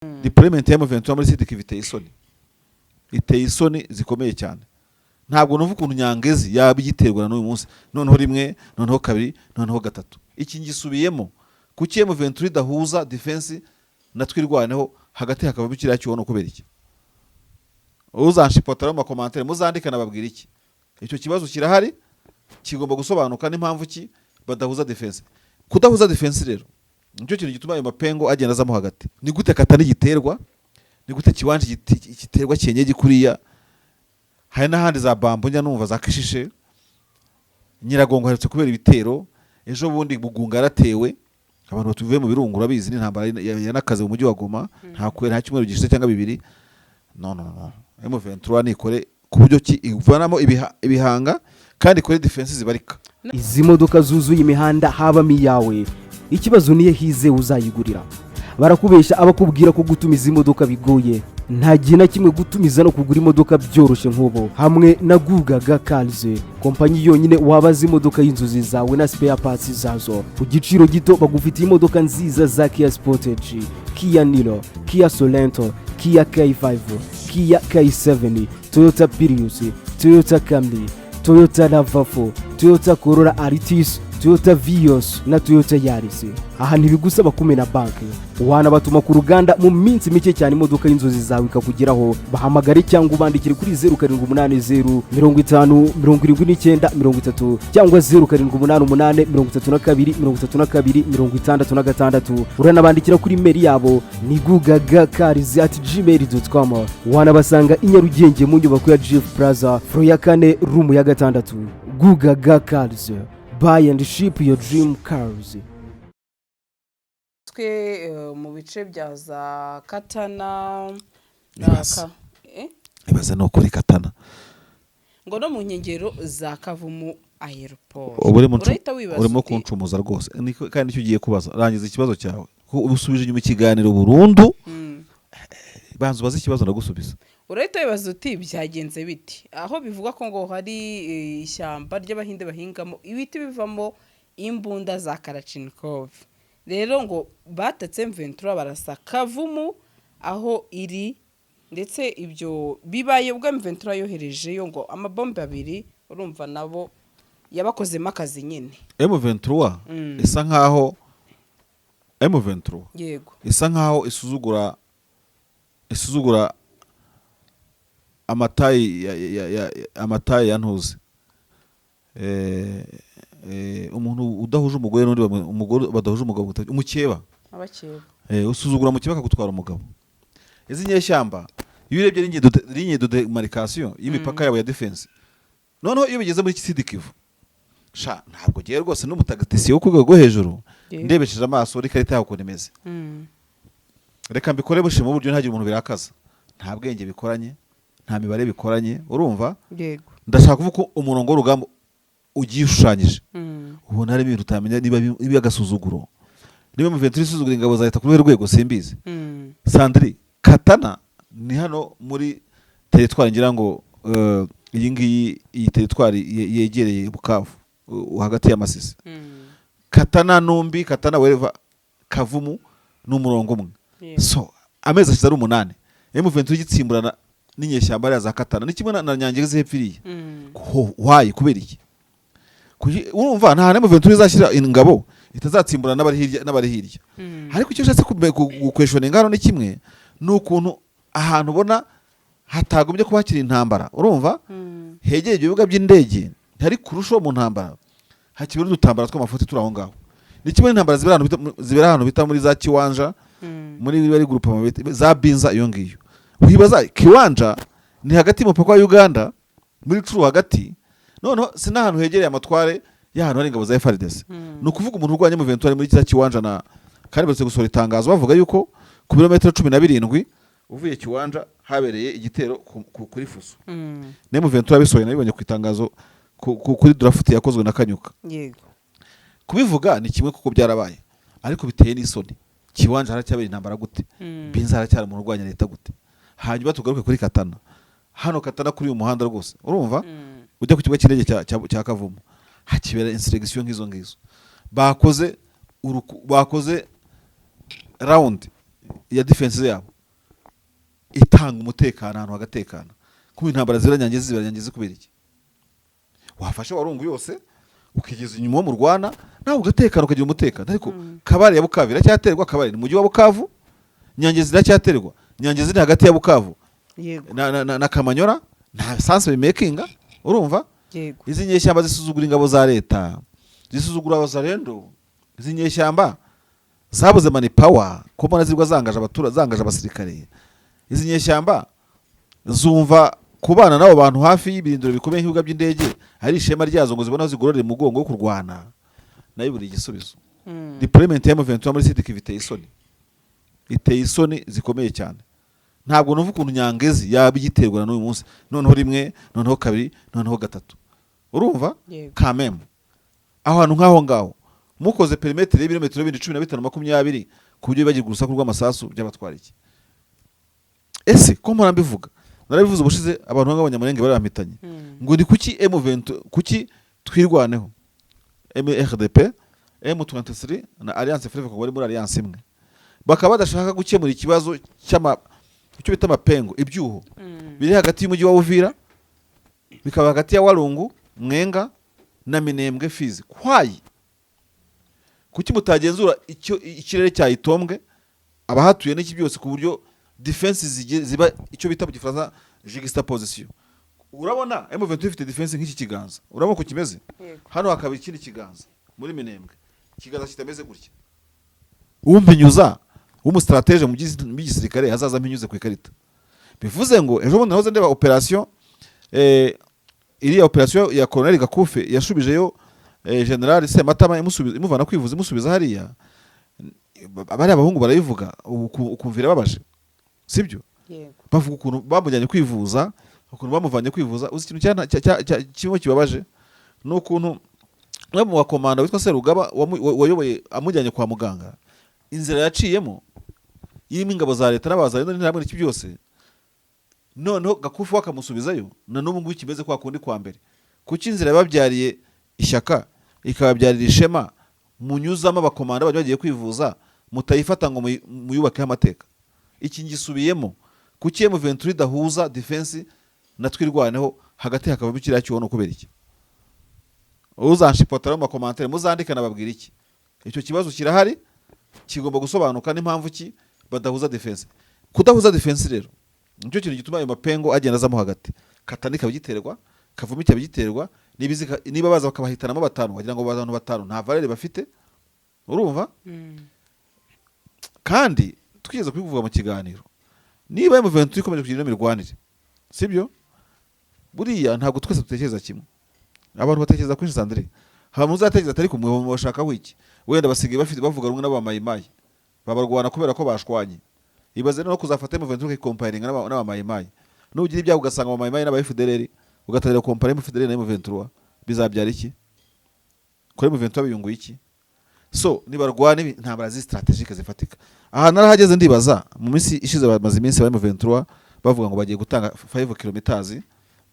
deployment ya M23 muri Sud Kivu iteye isoni zikomeye cyane. Ntabwo numva ukuntu Nyangezi yabigiterwa n'uyu munsi, noneho rimwe, noneho kabiri, noneho gatatu. Iki ngisubiyemo kuki M23 idahuza defense na twirwaneho hagati hakavamo kiriya cyono kubera iki? Uzanshipotara mu commentaire muzandika nababwira iki? Icyo kibazo kirahari, kigomba gusobanuka n'impamvu ki badahuza defense. Kudahuza defense rero nicyo kintu gituma ayo mapengo agenda azamo hagati. Ni gute Katana giterwa, ni gute Kiwanje giterwa cyenyeji kuriya, hari n'ahandi za Bambonya numva za Kishishe, Nyiragongo haretse kubera ibitero, ejo bundi Bugunga yaratewe, abantu batuvuye mu birungura bizi n'intambara yanakaze mu mujyi wa Goma, nta cyumweru gishize cyangwa bibiri. No. M23 nikore ku buryo ki ivanamo ibihanga kandi kuri defense zibarika. Izi modoka zuzuye imihanda habamo iyawe, ikibazo niye hize uzayigurira. Barakubesha abakubwira ko gutumiza imodoka bigoye. Nta gihe na kimwe gutumiza no kugura imodoka byoroshye nk'ubo. Hamwe na Gugaga Cars, kompanyi yonyine wabaza imodoka y'inzozi zawe na spare parts zazo ku giciro gito. Bagufitiye imodoka nziza za Kia Sportage, Kia Niro, Kia Sorento, Kia K5, Kia K7, Toyota Prius, Toyota Camry, Toyota RAV4, Toyota Corolla Altis, Toyota Vios na Toyota Yaris. Aha ntibigusaba kumena banki, wanabatuma ku ruganda mu minsi mike cyane imodoka y'inzozi zawe ikakugeraho. Bahamagare cyangwa ubandikire kuri 0780 50 79 30 cyangwa 0788 32 66. Uranabandikira kuri mail yabo ni gugagacars@gmail.com. Wanabasanga i Nyarugenge mu nyubako ya Jeff Plaza floor ya 4 room ya 6. Gugaga Cars, buy and ship your dream cars. Mu bice bya za Katana ibaza no kuri Katana ngo no mu nkengero za Kavumu airport. Urimo kuncumuza rwose kandi icyo ugiye kubaza rangiza ikibazo cyawe ubusubije inyuma ikiganiro burundu. Banzu bazi ikibazo ndagusubiza. Urahita wibaza uti byagenze biti aho bivuga ko ngo hari ishyamba ry'abahinde bahingamo ibiti bivamo imbunda za Kalashnikov. Rero ngo batatse M23 barasa Kavumu aho iri, ndetse ibyo bibaye ubwo M23 yohereje yo ngo amabombe abiri. Urumva nabo yabakozemo akazi nyine. M23 isa nkaho M23 yego isa nkaho isuzugura amatayi ya ntuze. Umuntu udahuje umugore n'undi umugore badahuje umugabo umukeba abakeba usuzugura mukeba akagutwara umugabo. Izi nyeshyamba iyo urebye ligne de demarcation y'imipaka yabo ya defense, noneho iyo bigeze muri Sud Kivu ntabwo giye rwose n'umutagatisi wo kugego hejuru ndebesheje amaso rikarita yaho konemeze. Reka mbikore bushe mu buryo ntagira umuntu birakaza, nta bwenge bikoranye, nta mibare bikoranye. Urumva yego ndashaka kuvuga ko umurongo w'urugamba ugiye ushushanyije. Ubona ari ibintu utamenya niba agasuzuguro, niba M23 isuzugura ingabo za leta ku rwego simbizi. Sandri Katana ni hano muri territoire ngira ngo iyi territoire yegereye Bukavu hagati ya Masisi. Katana Numbi, Katana wherever, Kavumu n'umurongo umwe. So amezi ashize ari 8 M23 gitsimburana n'inyeshyamba ya za Katana ni kimwe na Nyangezi hepfiriye. Why kubera iki? Urumva nta M23 izashyira ingabo itazatsimburana n'abari hirya. Ariko icyo cyose gukweshona ingano ni kimwe n'ukuntu ahantu ubona hatagombye kuba hakiri intambara. Urumva hegeye ibibuga by'indege hari kurusho mu ntambara, hakibura udutambara tw'amafuti turi aho ngaho. Ni kimwe n'intambara zibera ahantu bita muri za Kiwanja, muri bari groupe za Binza iyo ngiyo. Wibaza Kiwanja ni hagati mu paka wa Uganda muri Curu hagati, noneho sinahantu hegereye amatware y'ahantu hari ingabo za FARDC. No kuvuga umuntu urwanya mu M23 muri cya Kiwanja na kandi bose gusora itangazo bavuga yuko ku birometero 17 uvuye Kiwanja habereye igitero kuri Fuso. Ne mu M23 bisoye nabibonye ku itangazo kuri draft yakozwe na Kanyuka. Yego kubivuga ni kimwe kuko byarabaye, ariko biteye n'isoni. Kiwanja haracyabera intambara gute? Binza haracyari umuntu urwanya leta gute? Hanyuma tugaruke kuri Katana. Hano Katana kuri uyu muhanda rwose urumva ujya ku kigo cy'indege cya Kavumu hakibera insurrection nk'izo ngizo. Bakoze round ya defense yabo itanga umutekano ahantu hagatekana. Kuba intambara ziranyangiza kubera iki? Wafashe warungu yose ukigeza inyuma wo mu Rwanda nawe ugatekana ukagira umutekano. Ariko Kabare ya Bukavu iracyaterwa, Kabare ni mujyi wa Bukavu, Nyangezi iracyaterwa, Nyangezi ni hagati ya Bukavu yego na Kamanyora, nta sense bimakinga. Urumva? yego Izi nyeshyamba zisuzugura ingabo za leta, zisuzugura abazarendo. Izi nyeshyamba zabuze mani power ko mbona zirwa zangaje abatura, zangaje abasirikare. Izi nyeshyamba zumva kubana n'abo bantu hafi y'ibirindiro bikomeye nk'ibibuga by'indege hari ishema ryazo ngo zibona aho zigororera umugongo wo kurwana. Nayo buri igisubizo. Deployment ya M23 muri Sud Kivu iteye isoni zikomeye cyane. Ntabwo numva ukuntu Nyangezi yaba igiterwa n'uyu munsi, noneho rimwe, noneho kabiri, noneho gatatu. Urumva? Yego. Kameme aho hantu nk'aho ngaho mukoze perimetere y'ibirometero 15-20 ku buryo bagirwa urusaku rw'amasasu by'abatwara iki? Ese ko mpora mbivuga, narabivuze ubushize abantu b'abanyamurenge bari bamitanye ngo ni kuki M20 kuki twirwaneho MRDP M23 na Alliance Fleuve ko bari muri Alliance imwe bakaba badashaka gukemura ikibazo icyo bita amapengo ibyuho biri hagati y'umujyi wa Uvira bikaba hagati ya Walungu, Mwenga na Minembwe, Fizi. Kwayi kuki mutagenzura ikirere cya Itombwe abahatuye n'iki byose ku buryo defense ziba icyo bita mu Gifaransa juxtaposition. Urabona M23 ifite defense nk'iki kiganza, urabona ko kimeze hano hakaba ikindi kiganza muri Minembwe, ikiganza kitameze gutya. Umpinyuza w'umustrateje mu gisirikare hazaza mpinyuze ku ikarita. Bivuze ngo ejo bundi nahoze ndeba operation iriya operation ya Colonel Gakufe yashubijeyo General Sematama imuvana kwivuza imusubiza hariya. Abari abahungu barayivuga ukumvira babaje, sibyo? yego Bavuga ukuntu bamujyanye kwivuza, ukuntu bamuvanye kwivuza. Uzi ikintu kimwe kibabaje n'ukuntu umwe mu bakomanda witwa Serugaba wayoboye amujyanye kwa muganga, inzira yaciyemo yirimo ingabo za leta n'abazarendo n'intambwe n'iki byose, noneho Gakufu wakamusubizayo na n'ubu ngubu kimeze kwa kundi kwa mbere. Kuki inzira yababyariye ishyaka ikababyarira ishema munyuzamo abakomanda bajya bagiye kwivuza mutayifata ngo muyubakeho amateka? Iki ngisubiyemo kuki M23 dahuza defense na twirwaneho hagati hakaba bikira cyo no kubera iki? Uzanshipotara mu commentaire muzandika nababwira iki? Icyo kibazo kirahari kigomba gusobanuka n'impamvu ki badahuza defense. Kudahuza defense rero nicyo kintu gituma ayo mapengo agenda azamo hagati. Katanika bigiterwa, Kavumi cyabigiterwa, niba baza bakabahitanamo batanu wagira ngo bazanu batanu nta valere bafite. Urumva? Kandi twigeze kubivuga mu kiganiro, niba M23 ikomeje kugira imirwanire, sibyo? Buriya ntabwo twese dutekereza kimwe. Abantu batekereza kwinshi Sandrine, hamwe uzatekereza atari kumwe mu bashaka wiki, wenda basigaye bafite bavuga rumwe n'abamayimayi babarwana kubera ko bashwanye. Ibaze no kuzafata M23 comparing n'abamayimayi, nugira ibyago ugasanga abamayimayi n'aba FDLR ugatangira compare FDLR na M23, bizabyara iki? Kuri M23 biyunguye iki? So nibarwana intambara zi strategique zifatika. Aha narahageze ndibaza mu minsi ishize bamaze iminsi ba M23 bavuga ngo bagiye gutanga 5 km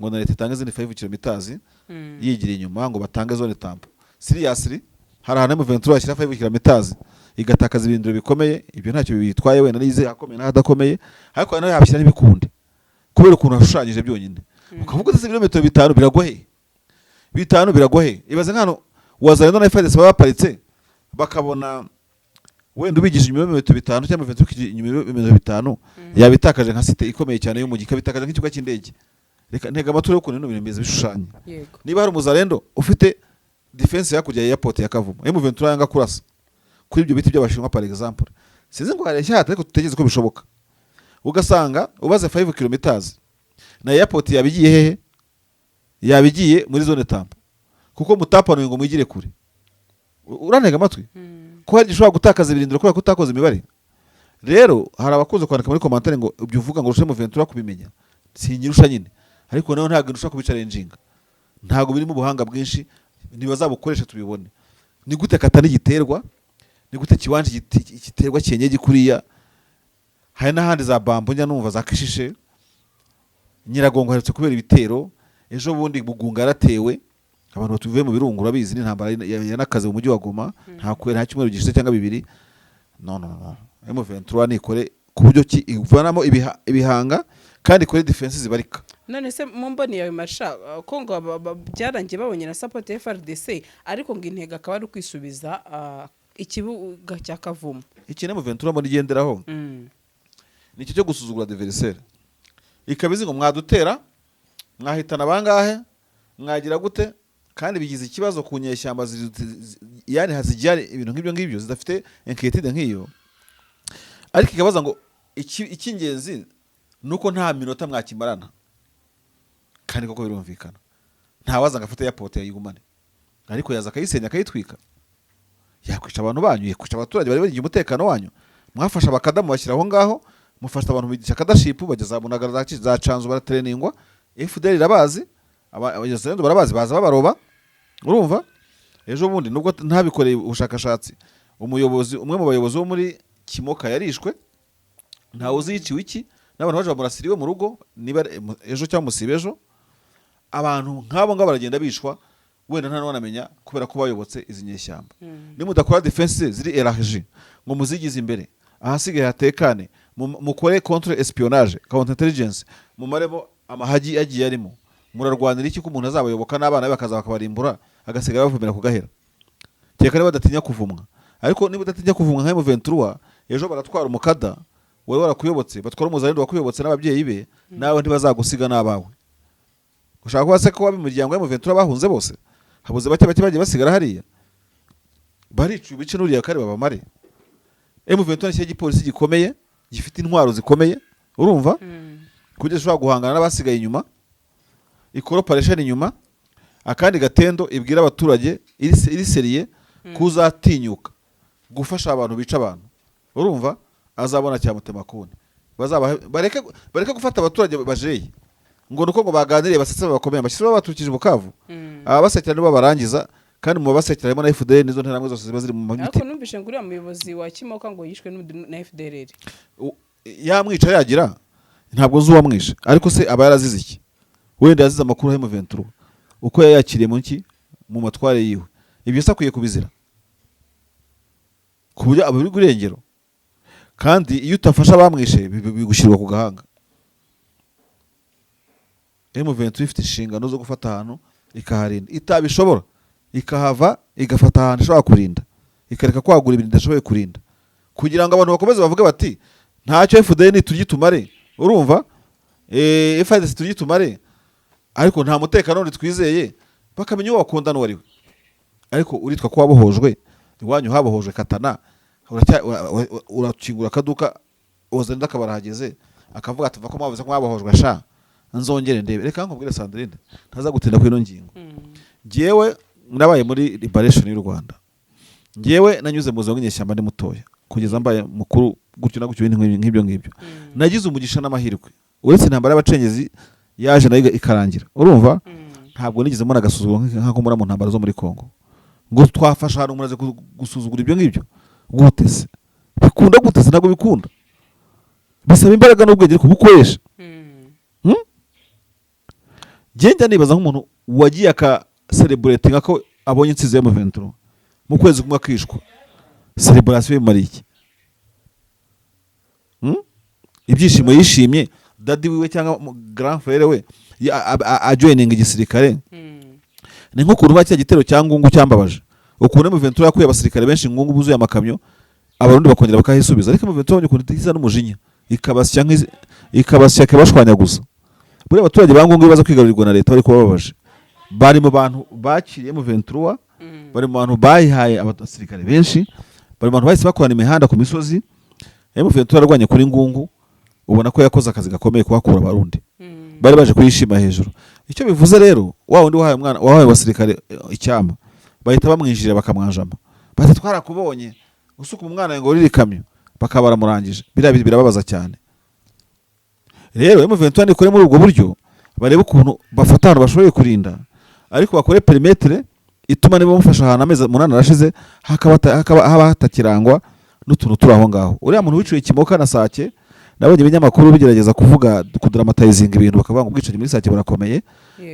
ngo na leta itange izindi 5 km yigira inyuma ngo batange zone tampo. Seriously hari ahantu M23 ashyira 5 km igatakaza ibindiro bikomeye, ibyo ntacyo bitwaye wenda nize akomeye n'adakomeye, ariko nayo yabishyira n'ibikundi kubera ukuntu ashushanyije byonyine. Ukavuga ati ibirometero 5 biragohe, 5 biragohe. Ibaze nkano wazarendo na FDS baparitse bakabona wenda ubigije ibirometero 5 cyangwa 23 ibirometero 5 yabitakaje nka site ikomeye cyane yo mu gika, bitakaje nk'ikigo cy'indege. Reka ntega amaturo y'ukuntu no biremeza bishushanya. Niba hari umuzarendo ufite defense yakujya ya airport ya Kavumu, M23 yanga kurasa kuri ibyo biti by'abashinwa par exemple, sinzi ngo hareshya ariko tutegeze ko bishoboka. Ugasanga ubaze 5 km na airport yabigiye hehe? Yabigiye muri zone tampo, kuko mutapanuye ngo mwigire kure. Urantega amatwi ko hari gishobora gutakaza ibirindiro kubera kutakoze imibare. Rero hari abakunze kwandika muri commentaire ngo ibyo uvuga ngo rushe M23 kubimenya, sinyirusha nyine, ariko nayo ntabwo ndusha kubicarenjinga, ntabwo birimo ubuhanga bwinshi, nibazabukoresha tubibone. Ni gute Katani giterwa, ni gute Kiwanje giterwa cyenye kuriya, hari n'ahandi za Bambo njya numva za Kishishe, Nyiragongo haretse kubera ibitero, ejo bundi Bugunga yaratewe, abantu batuvuye mu birungu urabizi n'intambara yanakaze mu mujyi wa Goma, nta cyumweru gishize cyangwa bibiri. No M23 nikore ku buryo ki ivanamo ibihanga kandi kuri defense zibarika. none se mu mboni yawe masha ko ngo byarangiye babonye na support ya FRDC ariko ngo intego akaba ari kwisubiza ikibuga cya Kavumu. Iki nemo Ventura muri genderaho ni cyo gusuzugura adversaire, ikabizi ngo mwadutera mwahitana bangahe mwagira gute, kandi bigize ikibazo ku nyeshyamba yani hazijyare ibintu nk'ibyo ngibyo zidafite inquiétude nk'iyo. Ariko ikabaza ngo icy'ingenzi nuko nta minota mwakimarana, kandi koko birumvikana ntawaza ngafata ya pote yayigumane, ariko yaza akayisenya akayitwika, yakwica abantu banyu, yakwica abaturage bari bagiye umutekano wanyu. Mwafasha bakadamu bashyiraho ngaho, mufasha abantu bigisha kadashipu bageza bunagara za canzu baratrainingwa, FDL irabazi, abanyazendo barabazi, baza babaroba. Urumva ejo bundi nubwo ntabikoreye ubushakashatsi, umuyobozi umwe mu bayobozi bo muri Kimoka yarishwe, ntawe uziciwe iki, n'abantu baje bamurasiriwe mu rugo, niba ejo cyangwa musibejo, abantu nk'abo ngabo baragenda bishwa, wenda nta n'wanamenya kubera ko bayobotse izi nyeshyamba. Nimudakora defense ziri élargie ngo muzigize imbere, ahasigaye hatekane, mukore contre espionnage, counter intelligence, mu marebo amahagi agiye arimo, murarwanira iki ko umuntu azabayoboka n'abana bakaza bakabarimbura agasigara bavumira kugahera. Cyeka niba badatinya kuvumwa, ariko niba udatinya kuvumwa nka Ventura, ejo baratwara umukada wowe warakuyobotse, batwara umuzarendo wakuyobotse n'ababyeyi be, nawe ntibazagusiga n'abawe. Ushaka kubase ko ab'imiryango ya Ventura bahunze bose, habuze bake bagiye basigara hariya, baricu ibice n'uriya kare babamare. Ventura ni igipolisi gikomeye gifite intwaro zikomeye, urumva kugeza ushobora guhangana n'abasigaye inyuma, ikora operation inyuma, akandi gatendo ibwira abaturage iri seriye kuzatinyuka gufasha abantu bica abantu, urumva azabona cyamutema kone. Bareke gufata abaturage bajeye ngo nuko ngo baganiriye basetse bakomeye bashyira babatukije Bukavu, aba basekera nibo barangiza, kandi mu basekera harimo na FDL nizo nteramwe zose ziba ziri mu mabiti. Ariko numvishe nguri umuyobozi wa Kimoka ngo yishwe na FDL. Yamwica yagira ntabwo nzi uwamwishe, ariko se aba yarazize iki? Wenda yazize amakuru ya Ventura uko yayakiriye mu nki mu matware yiwe, ibyo sakwiye kubizira ku buryo aburi gurengero, kandi iyo utafasha abamwishe bigushyirwa ku gahanga. Ventura ifite inshingano zo gufata ahantu ikaharinda, itabishobora ikahava igafata ahantu ishobora kurinda, ikareka kwagura ibintu idashoboye kurinda, kugira ngo abantu bakomeze bavuge bati ntacyo FDL tugitumare, urumva FDL tugitumare, ariko nta mutekano ndi twizeye, bakamenya uwo wakundana wariwe. Ariko uritwa ko wabohojwe, iwanyu habohojwe Katana, urakingura akaduka uzenda kabarahageze, akavuga ati va ko mwavuze ko mwabohojwe asha nzongere ndebe. Reka nkubwire Sandrine ntaza gutinda kuri ino ngingo. Ngewe nabaye muri liberation y'u Rwanda, ngewe nanyuze mu zongo nyeshyamba ndi mutoya kugeza mbaye mukuru gutyo na gutyo nk'ibyo ngibyo. Nagize umugisha n'amahirwe, uretse intambara y'abacengezi yaje nayo ikarangira, urumva ntabwo nigeze mbona agasuzuguro nk'ako muri mu ntambara zo muri Kongo, ngo twafasha hano muraze gusuzugura ibyo ngibyo. Gutese bikunda gutese, ntabwo bikunda, bisaba imbaraga n'ubwenge ariko bukoresha. Genda nibaza nk'umuntu wagiye aka celebrating ako abonye insize ya Ventura mu kwezi kumwe akishwa, celebration y'imari iki? Ibyishimo yishimye dadi wiwe cyangwa grand frère we ajoining igisirikare, ni nko kuruba cya gitero cyangungu cyambabaje, ukuntu Ventura yakuye abasirikare benshi ngungu buzuye amakamyo, abarundi bakongera bakahisubiza, ariko Ventura ukuntu itiza n'umujinya ikabasya kabashwanya gusa. Buri abaturage bangungu bibaza kwigarurirwa na leta bari kubabaje, bari mu bantu bakiriye Ventura, bari mu bantu bayihaye abasirikare benshi, bari mu bantu bahise bakorana imihanda ku misozi. Ventura arwanye kuri ngungu, ubona ko yakoze akazi gakomeye kuhakura abarundi, bari baje kuyishima hejuru. Icyo bivuze rero, wa wundi wahaye abasirikare icyama bahita bamwinjira bakamwanjama, bati twarakubonye usuka umwana ngo riri kamyo, bakabara murangije. Birababaza cyane. Rero Ventura nikore muri ubwo buryo, barebe ukuntu bafata ahantu bashoboye kurinda, ariko bakore perimetre ituma niba mufasha ahantu amezi 8 arashize haba hatakirangwa n'utuntu turi aho ngaho. Uriya muntu wiciye Kimoka na Sake, nabonye ibinyamakuru bigerageza kuvuga kudramatizing ibintu, bakavuga ngo ubwicanyi muri Sake burakomeye,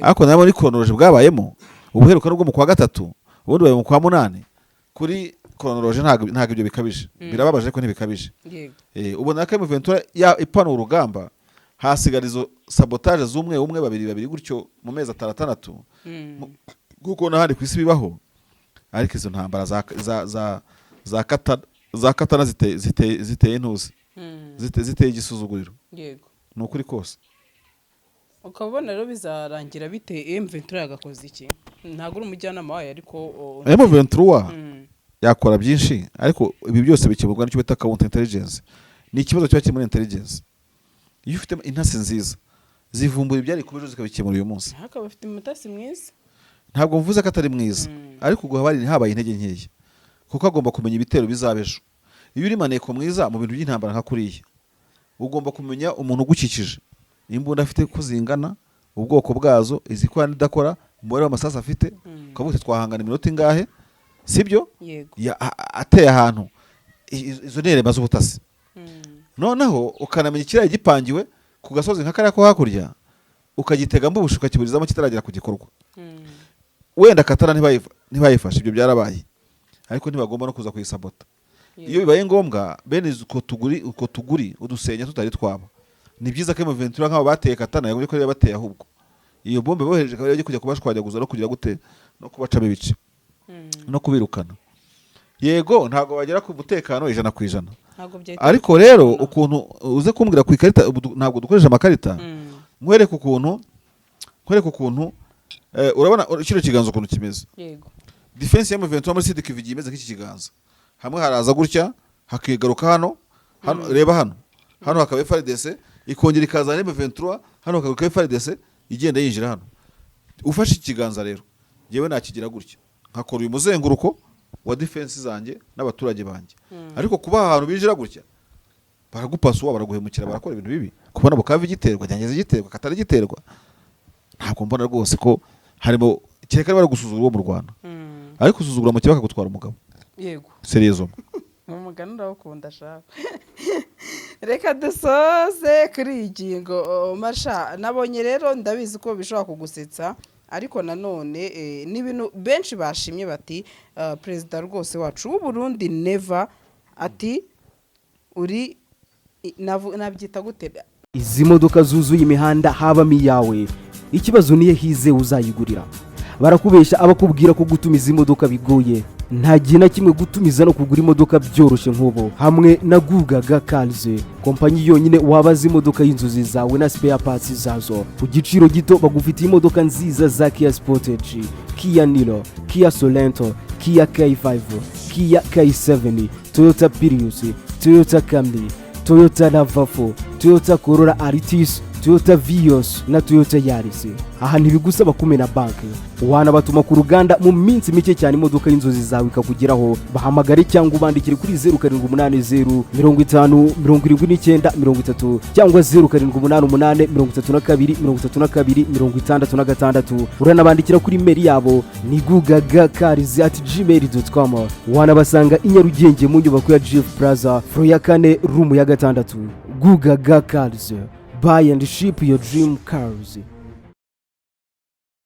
ariko nabo ni chronology bwabayemo. Ubuheruka nubwo mu kwa gatatu, ubundi baye mu kwa 8 kuri chronology ntabwo ibyo bikabije birababaje ko ntibikabije yego ubona ko M23 ipanura urugamba hasigara izo sabotage z'umwe umwe babiri gutyo mu mezi 6 kuko n'ahandi ku isi bibaho ariko izo ntambara za katana ziteye intuzi ziteye igisuzuguriro yego ni ukuri kose ukabona rero bizarangira bite M23 yagakoze iki ntabwo uri umujyanama wayo ariko M23 yakora byinshi ariko ibi byose bikemurwa n'icyo bita counter intelligence ni ikibazo cyo muri intelligence iyo ufite intasi nziza zivumbura ibyari kubejo zikabikemura uyu munsi hakaba bafite umutasi mwiza ntabwo mvuze ko atari mwiza ariko ubwo habaye intege nkeya kuko agomba kumenya ibitero bizabejo iyo uri maneko mwiza mu bintu by'intambara nka kuriya ugomba kumenya umuntu ugukikije imbunda afite kuzingana ubwoko bwazo izikora n'idakora umubare w'amasasu afite ukavuga twahangana iminota ingahe sibyo ateye ahantu izo nerema z'ubutasi noneho ukanamenya ikirayi gipangiwe ku gasozi nka kariya ko hakurya ukagitega mbubusha ukakiburizamo kitaragera ku gikorwa wenda katana ntibayifashe ibyo byarabaye ariko ntibagomba no kuza kuyisabota iyo bibaye ngombwa bene uko tuguri udusenya tutari twaba ni byiza ko M23 nk'abo bateye katana yagombye ko bateye ahubwo iyo bombe bohereje kabiri kujya kubashwanyaguza no kugira gute no kubacamo ibice no kubirukana yego ntago bagera ku mutekano 100%. Ariko rero ukuntu uze kumbwira ku ikarita ntabwo dukoresha amakarita nkwereka ukuntu urabona kino kiganza ukuntu kimeze yego defense ya M23 muri Sud Kivu imeze nk'iki kiganza hamwe haraza gutya hakigaruka hano reba hano hakaba FARDC ikongera ikazana M23 hano hakaba FARDC igenda yinjira hano ufashe ikiganza rero yewe nakigira gutya nkakora uyu muzenguruko wa defense zanjye n'abaturage banjye ariko kuba ahantu binjira gutya baragupaswa baraguhemukira barakora ibintu bibi kubona Bukavu igiterwa cyangeze igiterwa katari igiterwa ntabwo mbona rwose ko harimo kereka bari gusuzugura mu Rwanda ariko gusuzugura mu kibaka gutwara umugabo yego seriezo umugani ndawukunda shaka reka dusoze kuri igingo masha nabonye rero ndabizi ko bishobora kugusetsa ariko nanone n'ibintu benshi bashimye bati perezida rwose wacu w'u Burundi never ati uri nabyita gute izi modoka zuzuye imihanda habamo iyawe ikibazo niye hize uzayigurira barakubesha abakubwira ko gutumiza imodoka bigoye nta gihe na kimwe gutumiza no kugura imodoka byoroshye nk'ubu hamwe na Gugaga Cars kompanyi yonyine wabaza imodoka y'inzozi zawe na spare parts zazo ku giciro gito bagufitiye imodoka nziza za Kia Sportage, Kia Niro, Kia Sorento, Kia K5, Kia K7, Toyota Prius, Toyota Camry, Toyota RAV4, Toyota Corolla Altis, Toyota Vios na Toyota Yaris. Aha ntibigusaba kumena banki wanabatuma ku ruganda mu minsi mike cyane imodoka y'inzozi zawe ikakugeraho bahamagare cyangwa ubandikire kuri 0780 50 79 30 cyangwa 0788 uranabandikira kuri mail yabo ni gugagacars@gmail.com wanabasanga i Nyarugenge mu nyubako ya Jeff Plaza floor ya 4 room ya 6. Gugaga Cars, buy and ship your dream cars.